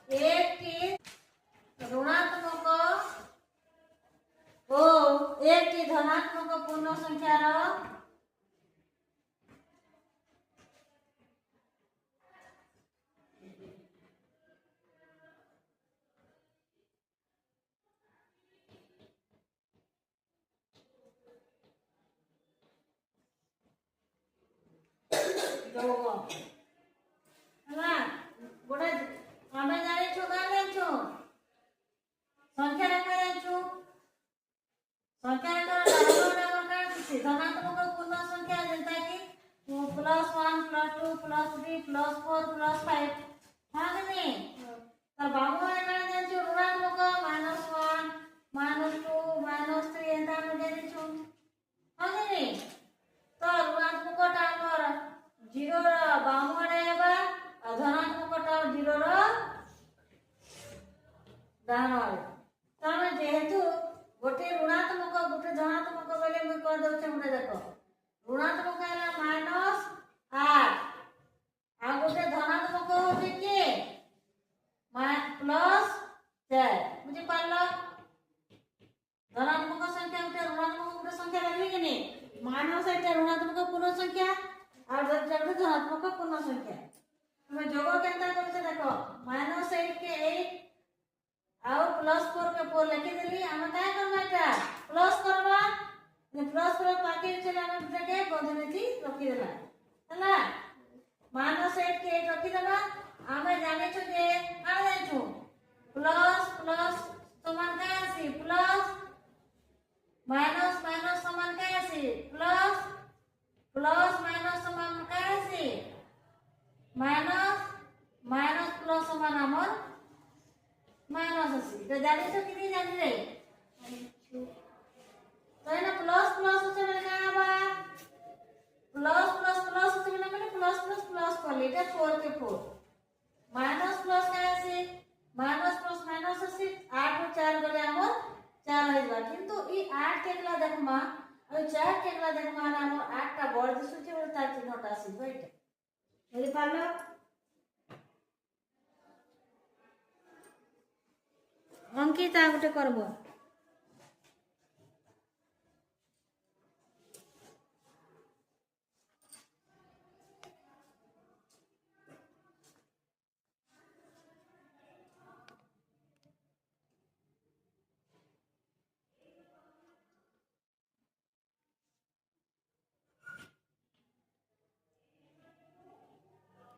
एक ऋणात्मक ओ एक धनात्मक पूर्ण संख्यार गोटे आम जानी छो संख्या रखा संख्या धनात्मक पूर्ण संख्या जनता कि +1 +2 +3 +4 +5 हाँ कि तर बाबू जान ऋणात्मक -1 -2 -3 एंता हम जानी छु हाँ कि तो ऋणात्मक टा हमर 0 र बामु आडे हेबा आ धनात्मक टा 0 र डाहाण आडे तमे जेहेतु गोटे ऋणात्मक गोटे धनात्मक बोले मैं कह दउछे मुडे देखो ऋणात्मक हैला -8 आ गोटे धनात्मक होचे के +4 बुझी पारलो धनात्मक संख्या गोटे ऋणात्मक गोटे संख्या लागली कि नहीं माइनस एटा ऋणात्मक पूर्ण संख्या और जब धनात्मक पूर्ण संख्या मैं जोग केनता करते देखो -8 के 8 आउ +4 के 4 लिखि देली हम काय करबा एटा प्लस करबा ने प्लस पर पाके चले हम के गधनेती रखि देला हला -8 के 8 रखि देला हमें जाने छु जे आ जाय छु प्लस प्लस समान काय आसी प्लस माइनस माइनस समान काय आसी प्लस प्लस माइनस समान काय आसी माइनस माइनस प्लस समान हमर माइनस आसी तो जानि तो किनी जानि रे तो एना प्लस प्लस से का आबा प्लस प्लस प्लस से मैंने प्लस प्लस प्लस कर लेटा 4 के 4 माइनस प्लस का आसी माइनस प्लस माइनस आसी 8 और 4 गले हमर 4 होइबा किंतु ई 8 केकला देखमा और 4 केकला देखमा हमर 8 टा बड़ दिसुचे और तार चिन्हटा आसी बैठ बुझि पारलो अंकिता गोटे करबो